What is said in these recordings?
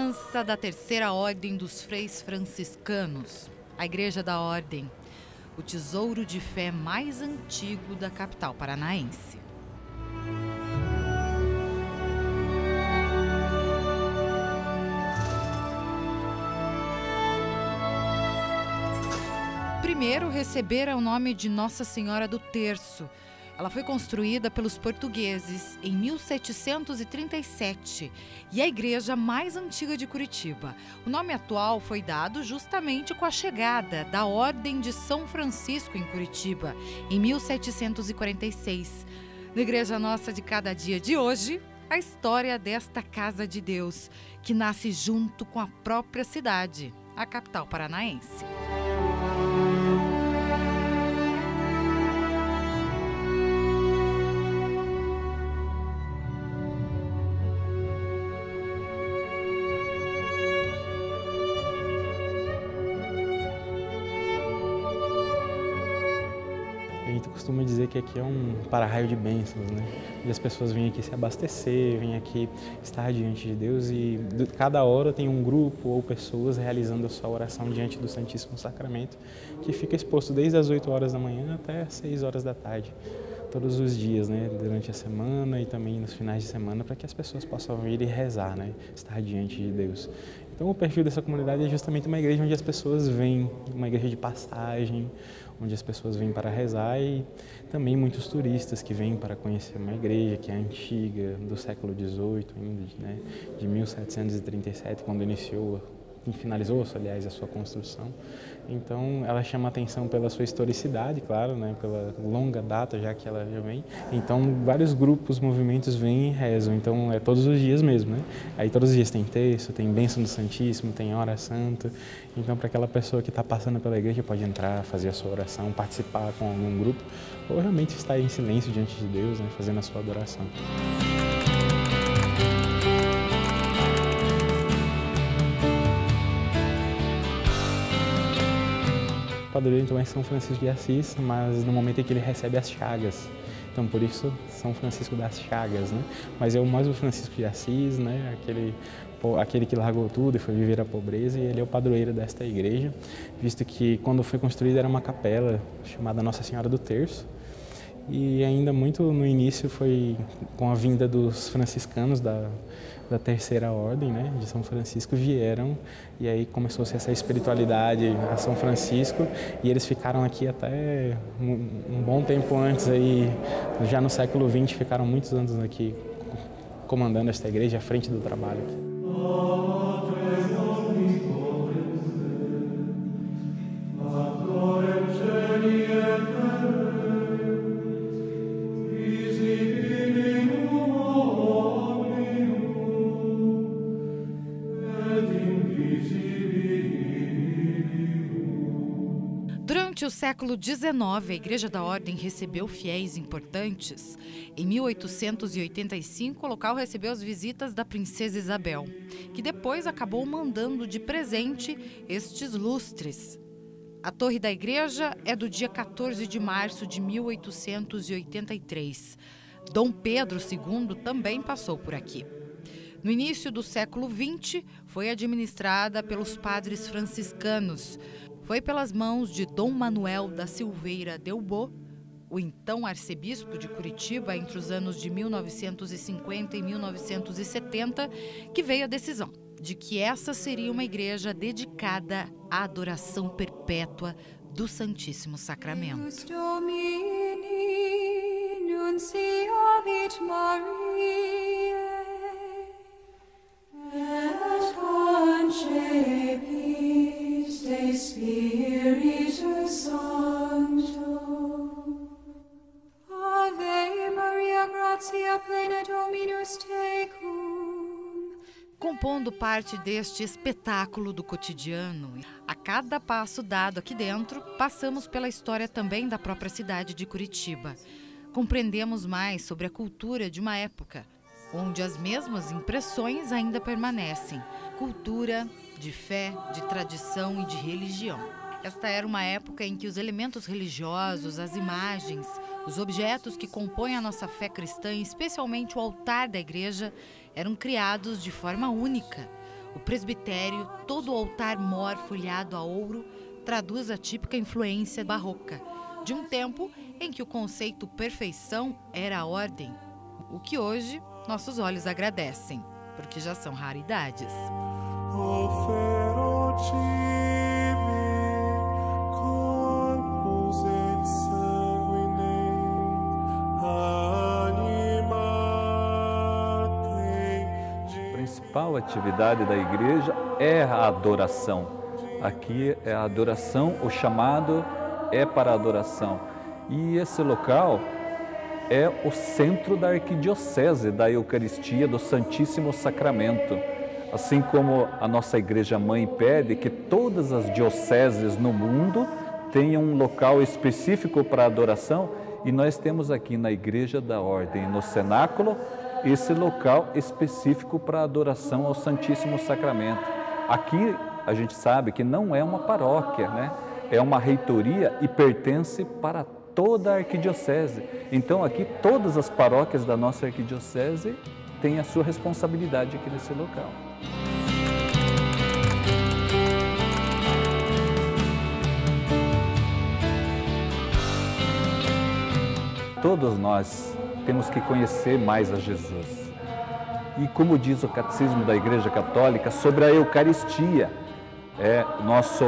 liderança da Terceira Ordem dos Freis Franciscanos, a Igreja da Ordem, o tesouro de fé mais antigo da capital paranaense. Primeiro recebera o nome de Nossa Senhora do Terço. Ela foi construída pelos portugueses em 1737 e é a igreja mais antiga de Curitiba. O nome atual foi dado justamente com a chegada da Ordem de São Francisco em Curitiba, em 1746. Na Igreja Nossa de Cada Dia de hoje, a história desta Casa de Deus, que nasce junto com a própria cidade, a capital paranaense. A gente costuma dizer que aqui é um para-raio de bênçãos, né? E as pessoas vêm aqui se abastecer, vêm aqui estar diante de Deus e cada hora tem um grupo ou pessoas realizando a sua oração diante do Santíssimo Sacramento, que fica exposto desde as 8 horas da manhã até as 6 horas da tarde, todos os dias, né? Durante a semana e também nos finais de semana, para que as pessoas possam vir e rezar, né? Estar diante de Deus. Então o perfil dessa comunidade é justamente uma igreja onde as pessoas vêm, uma igreja de passagem, onde as pessoas vêm para rezar e também muitos turistas que vêm para conhecer uma igreja que é antiga, do século XVIII ainda, né? De 1737, quando finalizou, aliás, a sua construção. Então, ela chama a atenção pela sua historicidade, claro, né, pela longa data já que ela já vem. Então, vários grupos, movimentos vêm e rezam. Então, é todos os dias mesmo, né? Aí, todos os dias tem texto, tem bênção do Santíssimo, tem hora santa. Então, para aquela pessoa que está passando pela igreja, pode entrar, fazer a sua oração, participar com algum grupo, ou realmente estar em silêncio diante de Deus, né, fazendo a sua adoração. O padroeiro então é São Francisco de Assis, mas no momento em que ele recebe as chagas. Então por isso São Francisco das Chagas, né? Mas é o mais o Francisco de Assis, né? Aquele que largou tudo e foi viver a pobreza, e ele é o padroeiro desta igreja, visto que quando foi construída era uma capela chamada Nossa Senhora do Terço. E ainda muito no início foi com a vinda dos franciscanos da Terceira Ordem, né, de São Francisco, vieram e aí começou-se essa espiritualidade a São Francisco e eles ficaram aqui até um bom tempo antes, aí, já no século XX, ficaram muitos anos aqui comandando esta igreja à frente do trabalho aqui. Durante o século XIX, a Igreja da Ordem recebeu fiéis importantes. Em 1885, o local recebeu as visitas da princesa Isabel, que depois acabou mandando de presente estes lustres. A torre da igreja é do dia 14 de março de 1883. Dom Pedro II também passou por aqui. No início do século XX, foi administrada pelos padres franciscanos. Foi pelas mãos de Dom Manuel da Silveira Delbo, o então arcebispo de Curitiba, entre os anos de 1950 e 1970, que veio a decisão de que essa seria uma igreja dedicada à adoração perpétua do Santíssimo Sacramento. Spiritus Sancto, Ave Maria, gratia plena Dominus tecum. Compondo parte deste espetáculo do cotidiano, a cada passo dado aqui dentro, passamos pela história também da própria cidade de Curitiba. Compreendemos mais sobre a cultura de uma época, onde as mesmas impressões ainda permanecem. Cultura de fé, de tradição e de religião. Esta era uma época em que os elementos religiosos, as imagens, os objetos que compõem a nossa fé cristã, especialmente o altar da igreja, eram criados de forma única. O presbitério, todo o altar-mor folheado a ouro, traduz a típica influência barroca, de um tempo em que o conceito perfeição era a ordem, o que hoje nossos olhos agradecem, porque já são raridades. A principal atividade da igreja é a adoração. Aqui é a adoração, o chamado é para a adoração. E esse local é o centro da arquidiocese da Eucaristia do Santíssimo Sacramento. Assim como a nossa Igreja Mãe pede que todas as dioceses no mundo tenham um local específico para adoração, e nós temos aqui na Igreja da Ordem, no cenáculo, esse local específico para adoração ao Santíssimo Sacramento. Aqui a gente sabe que não é uma paróquia, né? É uma reitoria e pertence para toda a arquidiocese. Então aqui todas as paróquias da nossa arquidiocese têm a sua responsabilidade aqui nesse local. Todos nós temos que conhecer mais a Jesus. E como diz o Catecismo da Igreja Católica sobre a Eucaristia, nosso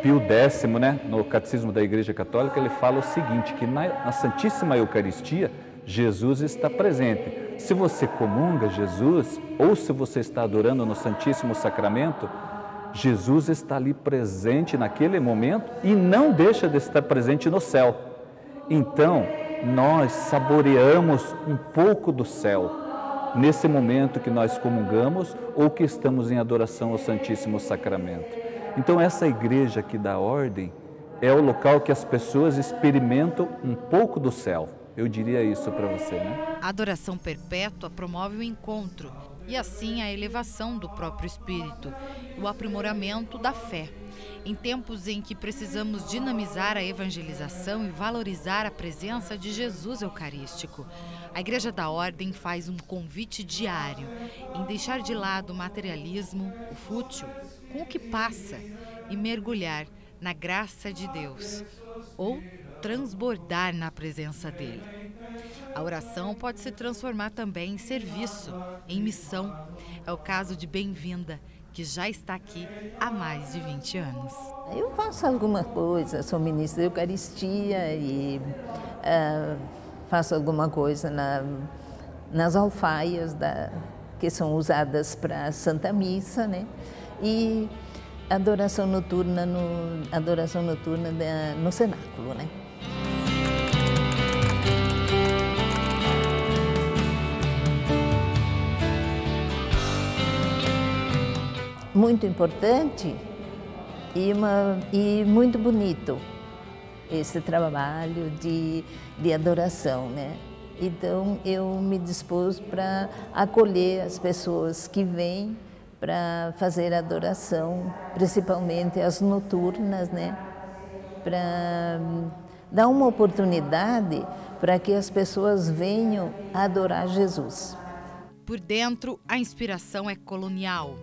Pio X, né, no Catecismo da Igreja Católica, ele fala o seguinte, que na Santíssima Eucaristia, Jesus está presente. Se você comunga Jesus, ou se você está adorando no Santíssimo Sacramento, Jesus está ali presente naquele momento e não deixa de estar presente no céu. Então, nós saboreamos um pouco do céu nesse momento que nós comungamos ou que estamos em adoração ao Santíssimo Sacramento. Então, essa igreja aqui da Ordem é o local que as pessoas experimentam um pouco do céu. Eu diria isso para você, né? A adoração perpétua promove o encontro e, assim, a elevação do próprio espírito, o aprimoramento da fé. Em tempos em que precisamos dinamizar a evangelização e valorizar a presença de Jesus Eucarístico, a Igreja da Ordem faz um convite diário em deixar de lado o materialismo, o fútil, com o que passa, e mergulhar na graça de Deus, ou transbordar na presença dele. A oração pode se transformar também em serviço, em missão. É o caso de Bem-vinda, que já está aqui há mais de 20 anos. Eu faço alguma coisa, sou ministra da Eucaristia e faço alguma coisa nas alfaias que são usadas para a Santa Missa, né? E adoração noturna no cenáculo, né? Muito importante e muito bonito esse trabalho de adoração, né? Então eu me dispus para acolher as pessoas que vêm para fazer adoração, principalmente as noturnas, né? Para dar uma oportunidade para que as pessoas venham adorar Jesus. Por dentro, a inspiração é colonial.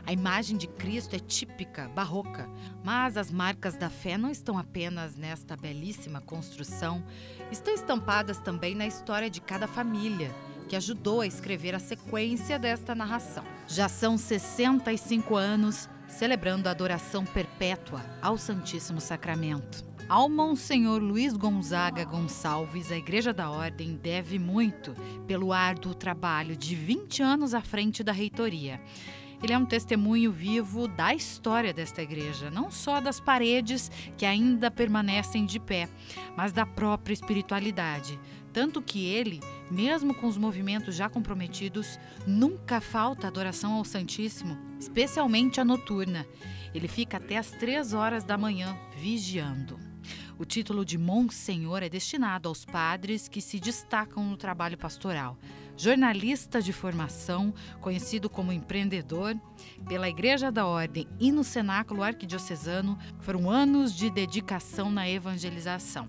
A imagem de Cristo é típica, barroca, mas as marcas da fé não estão apenas nesta belíssima construção, estão estampadas também na história de cada família, que ajudou a escrever a sequência desta narração. Já são 65 anos celebrando a adoração perpétua ao Santíssimo Sacramento. Ao Monsenhor Luiz Gonzaga Gonçalves, a Igreja da Ordem deve muito pelo árduo trabalho de 20 anos à frente da reitoria. Ele é um testemunho vivo da história desta igreja, não só das paredes que ainda permanecem de pé, mas da própria espiritualidade. Tanto que ele, mesmo com os movimentos já comprometidos, nunca falta adoração ao Santíssimo, especialmente a noturna. Ele fica até às 3 horas da manhã vigiando. O título de Monsenhor é destinado aos padres que se destacam no trabalho pastoral. Jornalista de formação, conhecido como empreendedor, pela Igreja da Ordem e no Cenáculo Arquidiocesano, foram anos de dedicação na evangelização.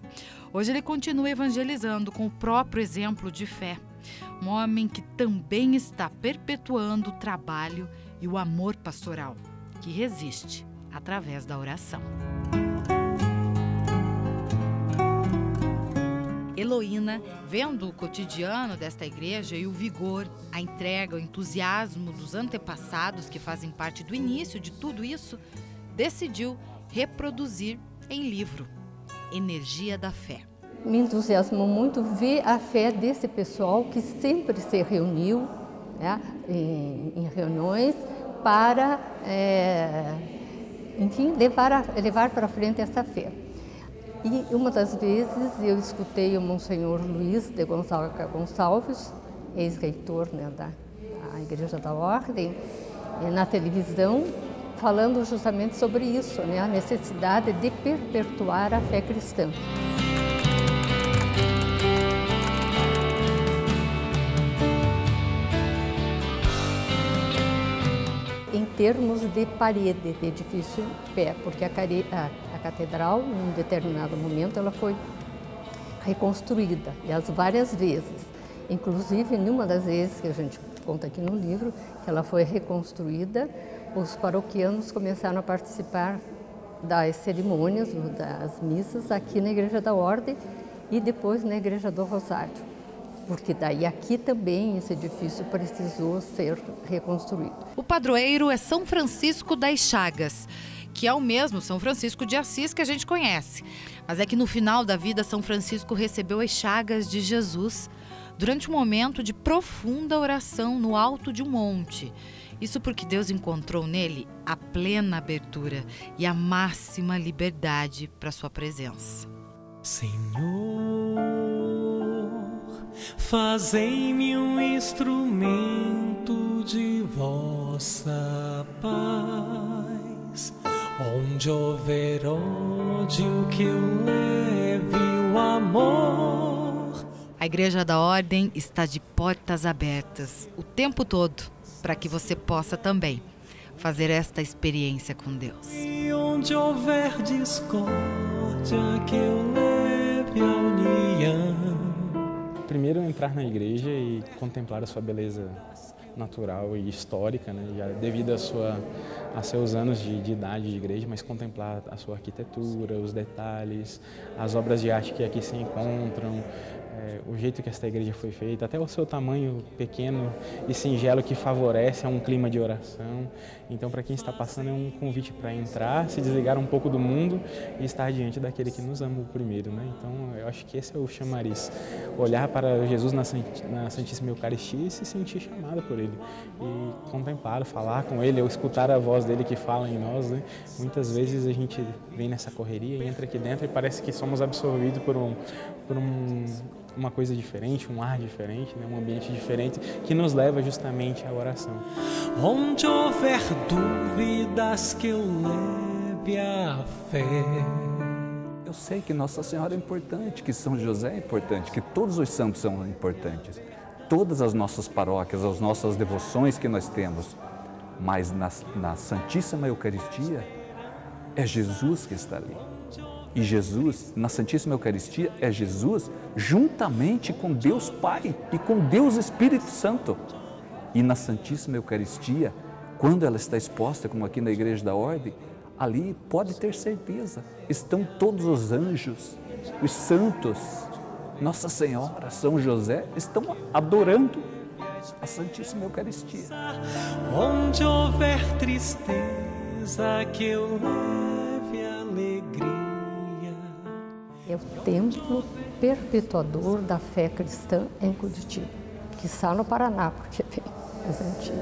Hoje ele continua evangelizando com o próprio exemplo de fé. Um homem que também está perpetuando o trabalho e o amor pastoral, que resiste através da oração. Heloína, vendo o cotidiano desta igreja e o vigor, a entrega, o entusiasmo dos antepassados que fazem parte do início de tudo isso, decidiu reproduzir em livro Energia da Fé. Me entusiasmou muito ver a fé desse pessoal que sempre se reuniu, né, em reuniões para, enfim, levar para frente essa fé. E uma das vezes eu escutei o Monsenhor Luiz de Gonçalves, ex-reitor, né, da Igreja da Ordem, na televisão, falando justamente sobre isso, né, a necessidade de perpetuar a fé cristã. Em termos de parede, de edifício pé, porque a catedral, em um determinado momento, ela foi reconstruída, e as várias vezes. Inclusive, em uma das vezes que a gente conta aqui no livro, que ela foi reconstruída, os paroquianos começaram a participar das cerimônias, das missas, aqui na Igreja da Ordem e depois na Igreja do Rosário. Porque daí aqui também esse edifício precisou ser reconstruído. O padroeiro é São Francisco das Chagas, que é o mesmo São Francisco de Assis que a gente conhece. Mas é que no final da vida, São Francisco recebeu as chagas de Jesus durante um momento de profunda oração no alto de um monte. Isso porque Deus encontrou nele a plena abertura e a máxima liberdade para sua presença. Senhor, fazei-me um instrumento de vossa paz. Onde houver ódio, que eu leve o amor. A Igreja da Ordem está de portas abertas o tempo todo para que você possa também fazer esta experiência com Deus. E onde houver discórdia, que eu leve a união. Primeiro, entrar na igreja e contemplar a sua beleza natural e histórica, né? Já devido a seus anos de idade de igreja, mas contemplar a sua arquitetura, os detalhes, as obras de arte que aqui se encontram, o jeito que esta igreja foi feita, até o seu tamanho pequeno e singelo que favorece a um clima de oração. Então, para quem está passando, é um convite para entrar, se desligar um pouco do mundo e estar diante daquele que nos ama primeiro, né? Então, eu acho que esse é o chamariz. Olhar para Jesus na Santíssima Eucaristia e se sentir chamado por Ele. E contemplá-lo, falar com Ele, ou escutar a voz dele que fala em nós, né? Muitas vezes a gente vem nessa correria e entra aqui dentro e parece que somos absorvidos por uma coisa diferente, um ar diferente, né? Um ambiente diferente que nos leva justamente à oração. Onde houver dúvidas, que eu leve a fé. Eu sei que Nossa Senhora é importante, que São José é importante, que todos os santos são importantes. Todas as nossas paróquias, as nossas devoções que nós temos, mas na Santíssima Eucaristia é Jesus que está ali. E Jesus, na Santíssima Eucaristia, é Jesus juntamente com Deus Pai e com Deus Espírito Santo. E na Santíssima Eucaristia, quando ela está exposta, como aqui na Igreja da Ordem, ali pode ter certeza, estão todos os anjos, os santos, Nossa Senhora, São José, estão adorando a Santíssima Eucaristia. Onde houver tristeza, que eu leve alegria. É o templo perpetuador da fé cristã em Curitiba, que está no Paraná, porque é bem mais antigo.